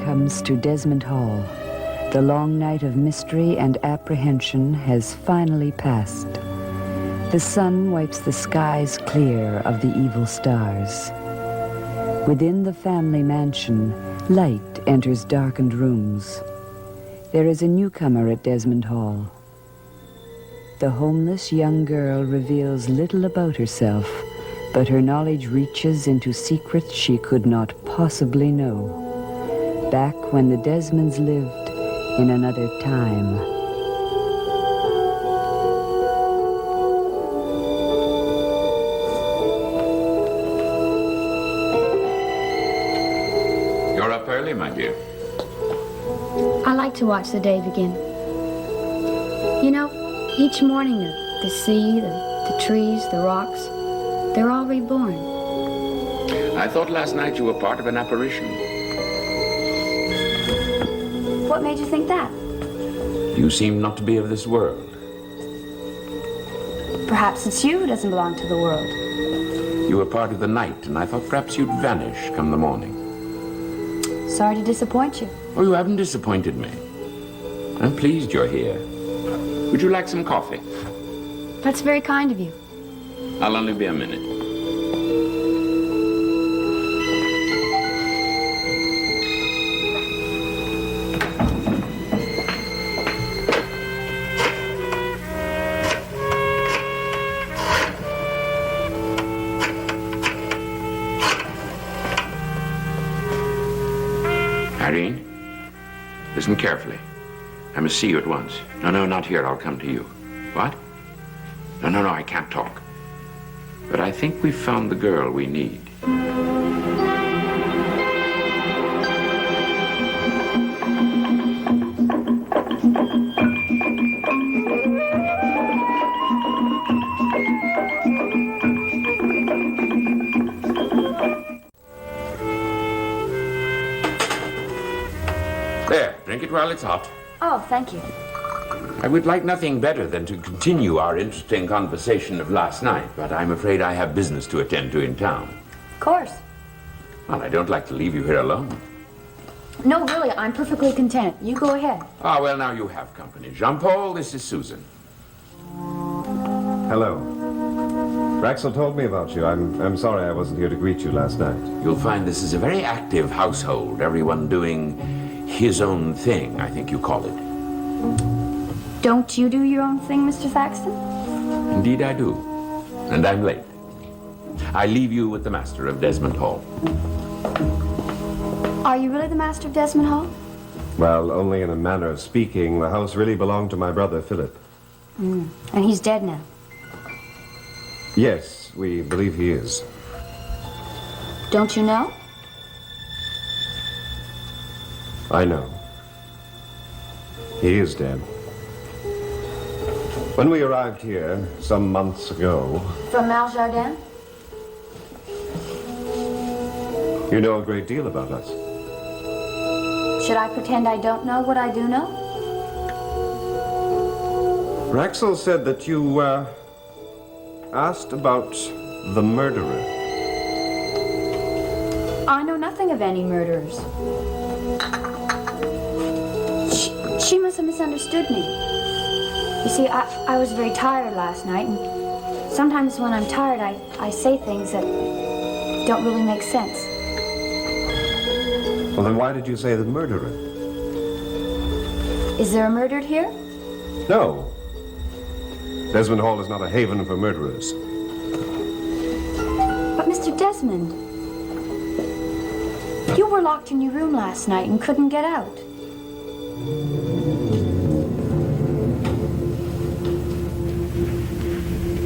comes to Desmond Hall. The long night of mystery and apprehension has finally passed. The sun wipes the skies clear of the evil stars. Within the family mansion, light enters darkened rooms. There is a newcomer at Desmond Hall. The homeless young girl reveals little about herself, but her knowledge reaches into secrets she could not possibly know. Back when the Desmonds lived in another time. You're up early, my dear. I like to watch the day begin. You know, each morning the sea, the trees, the rocks, they're all reborn. I thought last night you were part of an apparition. What made you think that? You seem not to be of this world. Perhaps it's you who doesn't belong to the world. You were part of the night, and I thought perhaps you'd vanish come the morning. Sorry to disappoint you. Oh, you haven't disappointed me. I'm pleased you're here. Would you like some coffee? That's very kind of you. I'll only be a minute. Irene, listen carefully. I must see you at once. No, not here. I'll come to you. What? No, I can't talk. But I think we've found the girl we need. There, drink it while it's hot. Oh, thank you. I would like nothing better than to continue our interesting conversation of last night, but I'm afraid I have business to attend to in town. Of course. Well, I don't like to leave you here alone. No, really, I'm perfectly content. You go ahead. Ah, well, now you have company. Jean-Paul, this is Susan. Hello. Raxel told me about you. I'm sorry I wasn't here to greet you last night. You'll find this is a very active household, everyone doing his own thing, I think you call it. Don't you do your own thing, Mr. Thaxton? Indeed I do. And I'm late. I leave you with the master of Desmond Hall. Are you really the master of Desmond Hall? Well, only in a manner of speaking. The house really belonged to my brother, Philip. And he's dead now. Yes, we believe he is. Don't you know? I know. He is dead. When we arrived here, some months ago... From Maljardin? You know a great deal about us. Should I pretend I don't know what I do know? Raxel said that you, asked about the murderer. I know nothing of any murderers. She must have misunderstood me. You see, I was very tired last night, and sometimes when I'm tired, I say things that don't really make sense. Well, then why did you say the murderer? Is there a murdered here? No. Desmond Hall is not a haven for murderers. But Mr. Desmond, you were locked in your room last night and couldn't get out.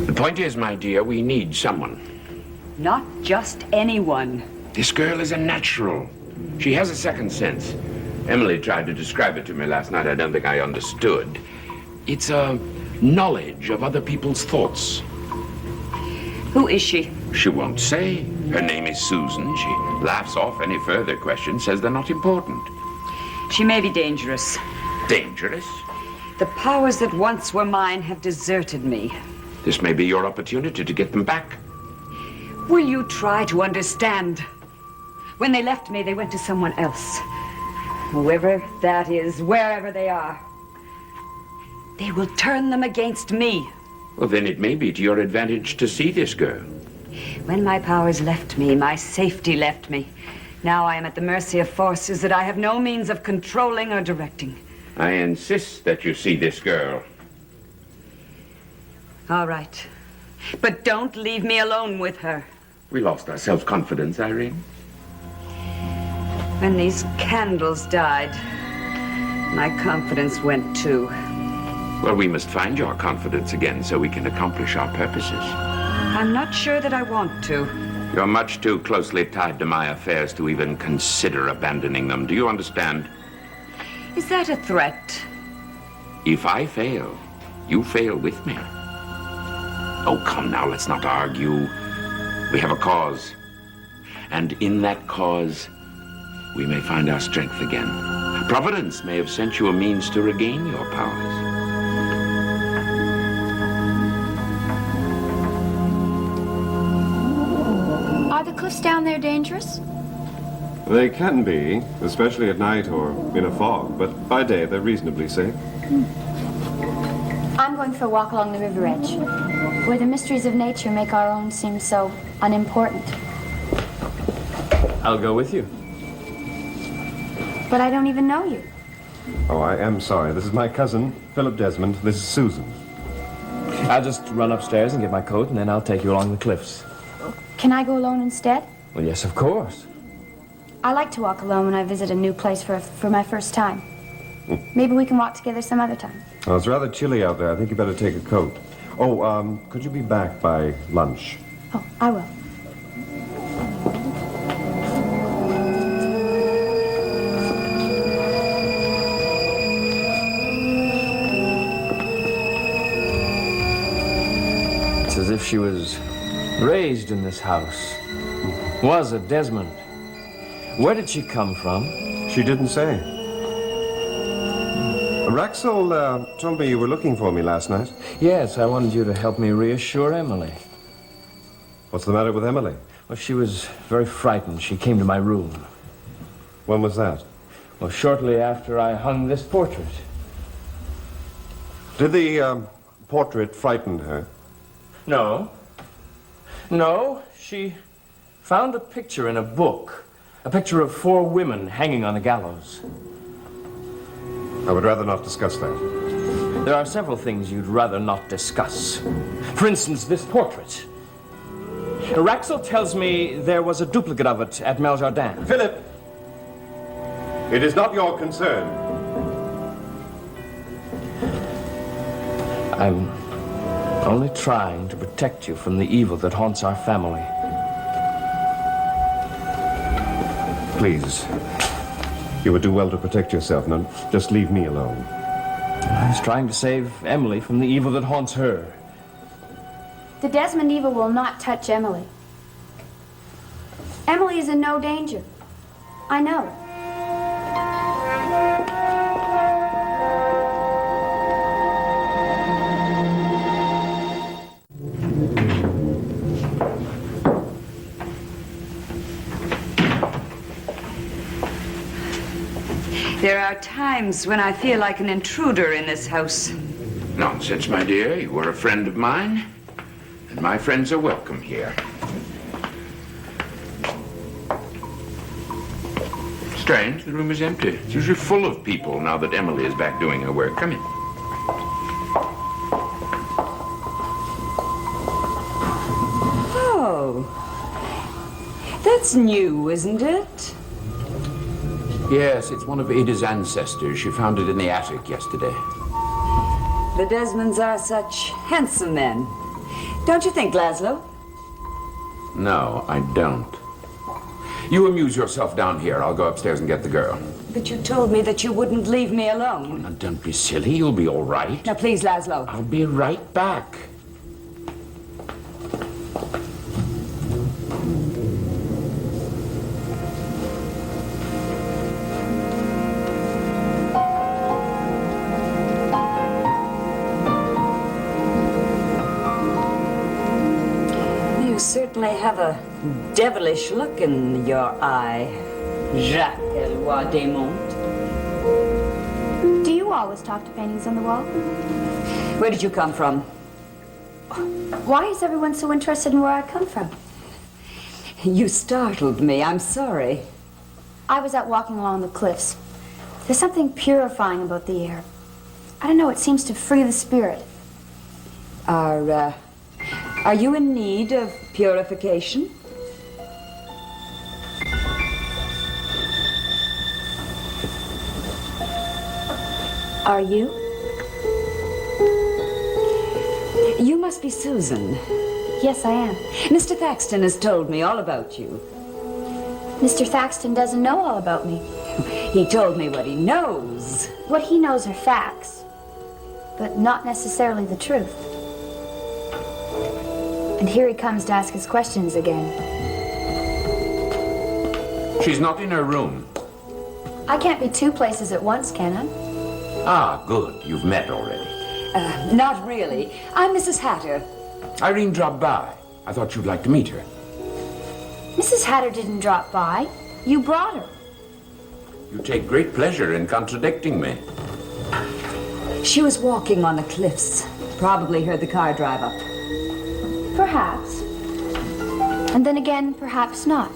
The point is, my dear, we need someone. Not just anyone. This girl is a natural. She has a second sense. Emily tried to describe it to me last night. I don't think I understood. It's a knowledge of other people's thoughts. Who is she? She won't say. Her name is Susan. She laughs off any further questions, says they're not important. She may be dangerous. Dangerous? The powers that once were mine have deserted me. This may be your opportunity to get them back. Will you try to understand? When they left me, they went to someone else. whoever that is, wherever they are. They will turn them against me. Well, then it may be to your advantage to see this girl. When my powers left me, my safety left me. Now I am at the mercy of forces that I have no means of controlling or directing. I insist that you see this girl. All right. But don't leave me alone with her. We lost our self-confidence, Irene. When these candles died, my confidence went too. Well, we must find your confidence again so we can accomplish our purposes. I'm not sure that I want to. You're much too closely tied to my affairs to even consider abandoning them. Do you understand? Is that a threat? If I fail, you fail with me. Oh, come now, let's not argue. We have a cause. And in that cause, we may find our strength again. Providence may have sent you a means to regain your powers. Are the cliffs down there dangerous? They can be, especially at night or in a fog, but by day they're reasonably safe. I'm going for a walk along the river edge, where the mysteries of nature make our own seem so unimportant. I'll go with you. But I don't even know you. Oh, I am sorry. This is my cousin, Philip Desmond. This is Susan. I'll just run upstairs and get my coat, and then I'll take you along the cliffs. Can I go alone instead? Well, yes, of course. I like to walk alone when I visit a new place for my first time. Maybe we can walk together some other time. Oh, it's rather chilly out there. I think you better take a coat. Oh, could you be back by lunch? Oh, I will. It's as if she was raised in this house. Was a Desmond. Where did she come from? She didn't say. Raxel told me you were looking for me last night. Yes, I wanted you to help me reassure Emily. What's the matter with Emily? Well, she was very frightened. She came to my room. When was that? Well, shortly after I hung this portrait. Did the portrait frighten her? No. No, she found a picture in a book. A picture of 4 women hanging on a gallows. I would rather not discuss that. There are several things you'd rather not discuss. For instance, this portrait. Raxel tells me there was a duplicate of it at Meljardin. Philip! It is not your concern. I'm only trying to protect you from the evil that haunts our family. Please. You would do well to protect yourself. Now, just leave me alone. I was trying to save Emily from the evil that haunts her. The Desmond evil will not touch Emily. Emily is in no danger. I know it. There are times when I feel like an intruder in this house. Nonsense, my dear. You were a friend of mine, and my friends are welcome here. Strange, the room is empty. It's usually full of people now that Emily is back doing her work. Come in. Oh. That's new, isn't it? Yes, it's one of Ada's ancestors. She found it in the attic yesterday. The Desmonds are such handsome men. Don't you think, Laszlo? No, I don't. You amuse yourself down here. I'll go upstairs and get the girl. But you told me that you wouldn't leave me alone. Now, don't be silly. You'll be all right. Now, please, Laszlo. I'll be right back. You certainly have a devilish look in your eye, Jacques Eloi Desmonts. You always talk to paintings on the wall. Where did you come from? Why is everyone so interested in where I come from? You startled me. I'm sorry. I was out walking along the cliffs. There's something purifying about the air. I don't know, it seems to free the spirit. Are you in need of purification? Are you? You must be Susan. Yes, I am. Mr. Thaxton has told me all about you. Mr. Thaxton doesn't know all about me. He told me what he knows. What he knows are facts, but not necessarily the truth. And here he comes to ask his questions again. She's not in her room. I can't be two places at once, can I? Ah, good. You've met already. Not really. I'm Mrs. Hatter. Irene dropped by. I thought you'd like to meet her. Mrs. Hatter didn't drop by. You brought her. You take great pleasure in contradicting me. She was walking on the cliffs. Probably heard the car drive up. Perhaps. And then again, perhaps not.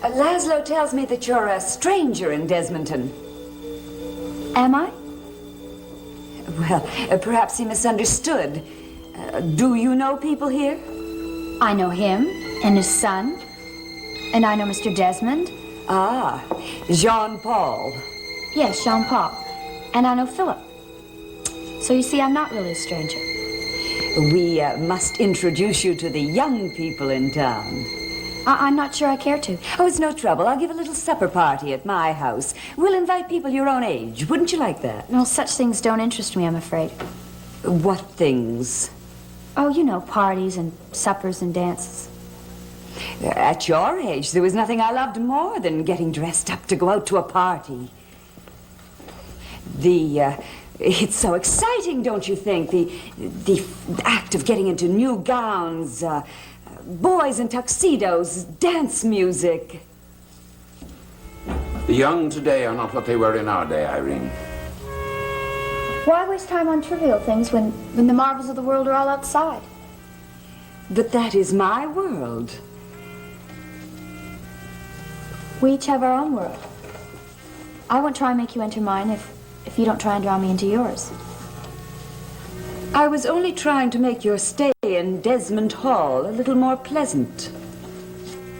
Laszlo tells me that you're a stranger in Desmonton. Am I? Well, perhaps he misunderstood. Do you know people here? I know him and his son. And I know Mr. Desmond. Ah, Jean-Paul. Yes, Jean-Paul. And I know Philip. So you see, I'm not really a stranger. We must introduce you to the young people in town. I'm not sure I care to. Oh, it's no trouble. I'll give a little supper party at my house. We'll invite people your own age. Wouldn't you like that? Well, such things don't interest me, I'm afraid. What things? Oh, you know, parties and suppers and dances. At your age, there was nothing I loved more than getting dressed up to go out to a party. It's so exciting, don't you think? The act of getting into new gowns, boys in tuxedos, dance music. The young today are not what they were in our day, Irene. Why waste time on trivial things when the marvels of the world are all outside? But that is my world. We each have our own world. I won't try and make you enter mine if you don't try and draw me into yours. I was only trying to make your stay in Desmond Hall a little more pleasant.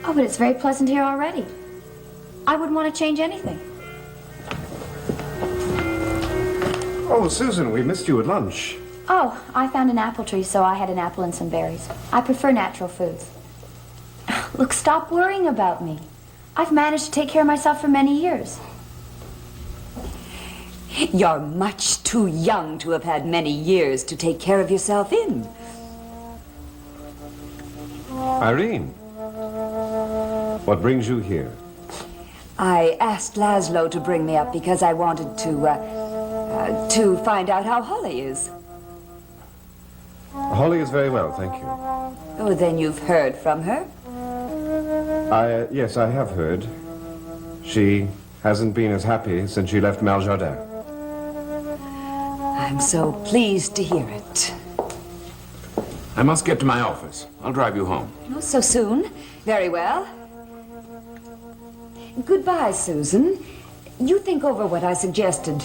Oh, but it's very pleasant here already. I wouldn't want to change anything. Oh, Susan, we missed you at lunch. Oh, I found an apple tree, so I had an apple and some berries. I prefer natural foods. Look, stop worrying about me. I've managed to take care of myself for many years. You're much too young to have had many years to take care of yourself in. Irene, what brings you here? I asked Laszlo to bring me up because I wanted to find out how Holly is. Holly is very well, thank you. Oh, then you've heard from her? Yes, I have heard. She hasn't been as happy since she left Maljardin. I'm so pleased to hear it. I must get to my office. I'll drive you home. Oh, so soon? Very well. Goodbye, Susan. You think over what I suggested.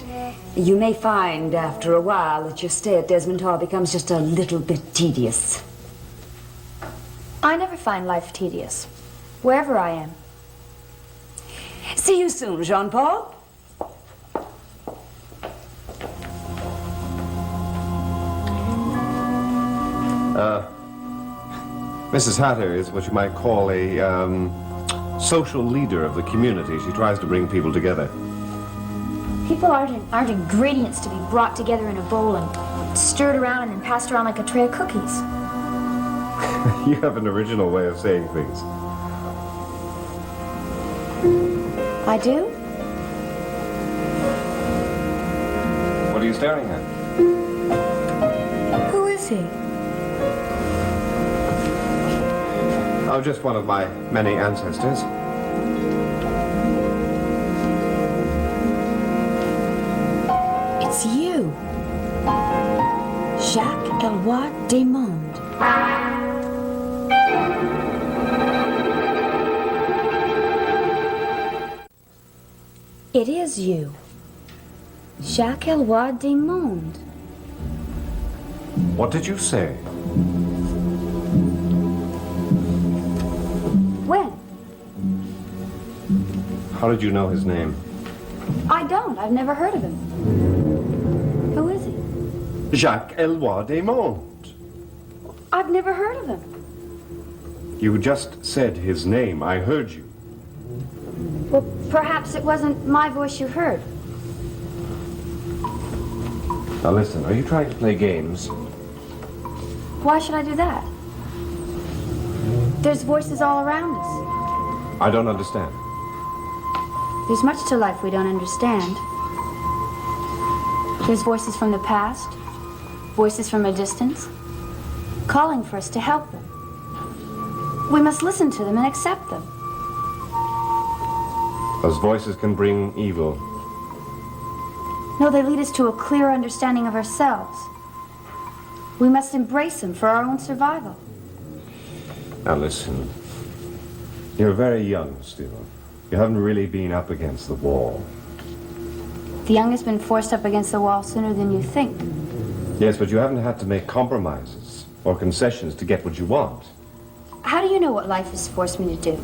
You may find after a while that your stay at Desmond Hall becomes just a little bit tedious. I never find life tedious, wherever I am. See you soon, Jean-Paul. Mrs. Hatter is what you might call a social leader of the community. She tries to bring people together. People aren't ingredients to be brought together in a bowl and stirred around and then passed around like a tray of cookies. You have an original way of saying things. I do? What are you staring at? Who is he? Oh, just one of my many ancestors. you. Jacques Eloi Desmondes. It is you. Jacques Eloi Desmondes. What did you say? When? How did you know his name? I don't. I've never heard of him. Who is he? Jacques Eloi Desmondes. I've never heard of him. You just said his name. I heard you. Well, perhaps it wasn't my voice you heard. Now listen, are you trying to play games? Why should I do that? There's voices all around us. I don't understand. There's much to life we don't understand. There's voices from the past, voices from a distance, calling for us to help them. We must listen to them and accept them. Those voices can bring evil. No, they lead us to a clearer understanding of ourselves. We must embrace them for our own survival. Now listen, you're very young still. You haven't really been up against the wall. The young has been forced up against the wall sooner than you think. Yes, but you haven't had to make compromises or concessions to get what you want. How do you know what life has forced me to do?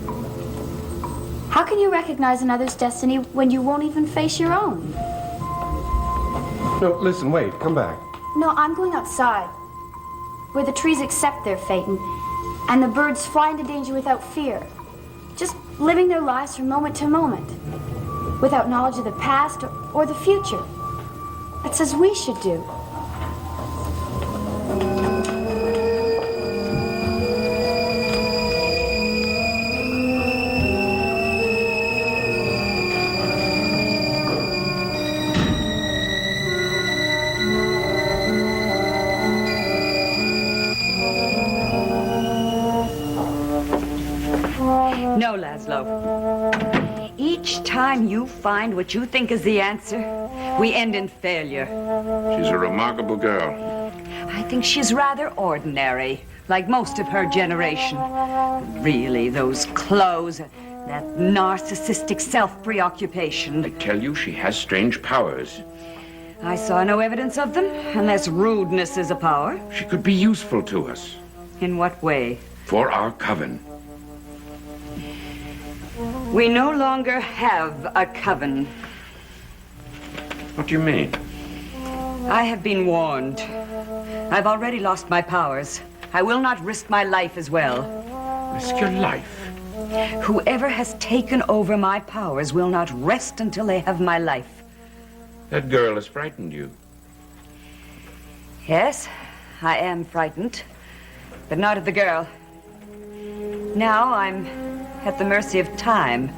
How can you recognize another's destiny when you won't even face your own? No, listen, wait, come back. No, I'm going outside, where the trees accept their fate and the birds fly into danger without fear. Just living their lives from moment to moment, without knowledge of the past or the future. That's as we should do. No, Laszlo. Each time you find what you think is the answer, we end in failure. She's a remarkable girl. I think she's rather ordinary, like most of her generation. Really, those clothes, that narcissistic self-preoccupation. I tell you, she has strange powers. I saw no evidence of them, unless rudeness is a power. She could be useful to us. In what way? For our coven. We no longer have a coven. What do you mean? I have been warned. I've already lost my powers. I will not risk my life as well. Risk your life? Whoever has taken over my powers will not rest until they have my life. That girl has frightened you. Yes, I am frightened, but not of the girl. Now I'm at the mercy of time.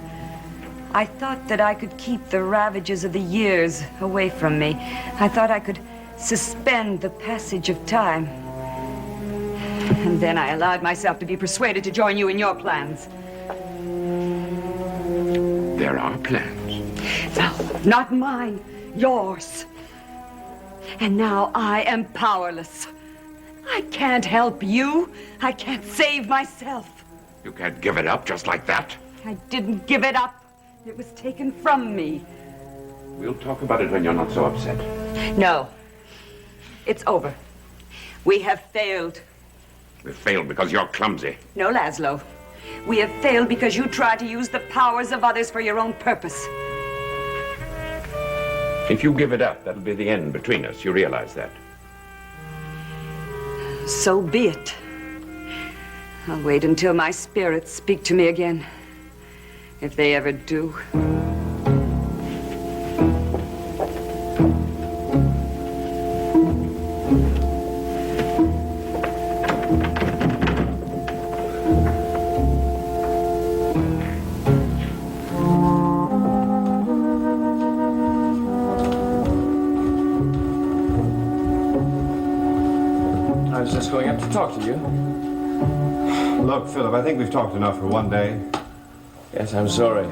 I thought that I could keep the ravages of the years away from me. I thought I could suspend the passage of time. And then I allowed myself to be persuaded to join you in your plans. There are plans. No, not mine, yours. And now I am powerless. I can't help you. I can't save myself. You can't give it up just like that. I didn't give it up. It was taken from me. We'll talk about it when you're not so upset. No. It's over. We have failed. We failed because you're clumsy. No, Laszlo. We have failed because you tried to use the powers of others for your own purpose. If you give it up, that'll be the end between us. You realize that? So be it. I'll wait until my spirits speak to me again. If they ever do. I was just going up to talk to you. Look, Philip, I think we've talked enough for one day. Yes, I'm sorry.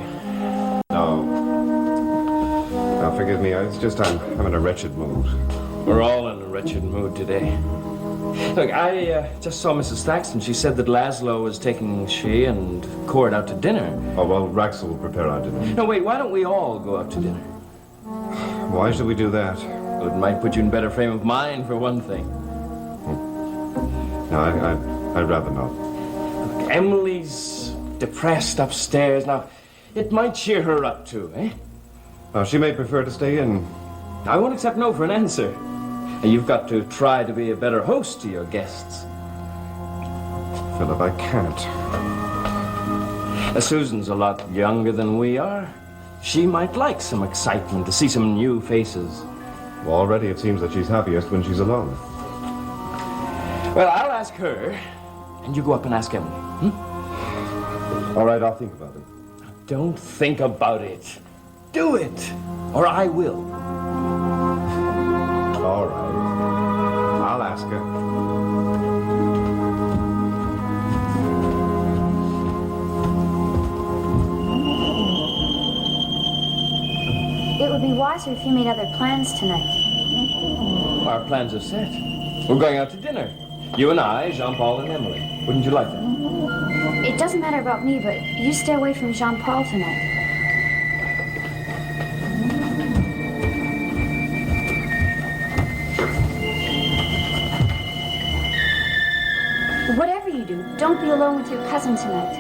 No. Now, forgive me. It's just I'm in a wretched mood. We're all in a wretched mood today. Look, I just saw Mrs. Thaxton. She said that Laszlo was taking she and Cord out to dinner. Oh, well, Raxel will prepare our dinner. No, wait, why don't we all go out to dinner? Why should we do that? Well, it might put you in better frame of mind, for one thing. No, I'd rather not. Look, Emily's depressed upstairs. Now, it might cheer her up, too, eh? Now, she may prefer to stay in. I won't accept no for an answer. You've got to try to be a better host to your guests. Philip, I can't. Susan's a lot younger than we are. She might like some excitement, to see some new faces. Well, already it seems that she's happiest when she's alone. Well, I'll ask her, and you go up and ask Emily. Hmm? All right, I'll think about it. Don't think about it. Do it, or I will. All right. I'll ask her. It would be wiser if you made other plans tonight. Our plans are set. We're going out to dinner. You and I, Jean-Paul and Emily. Wouldn't you like that? It doesn't matter about me, but you stay away from Jean-Paul tonight. Whatever you do, don't be alone with your cousin tonight.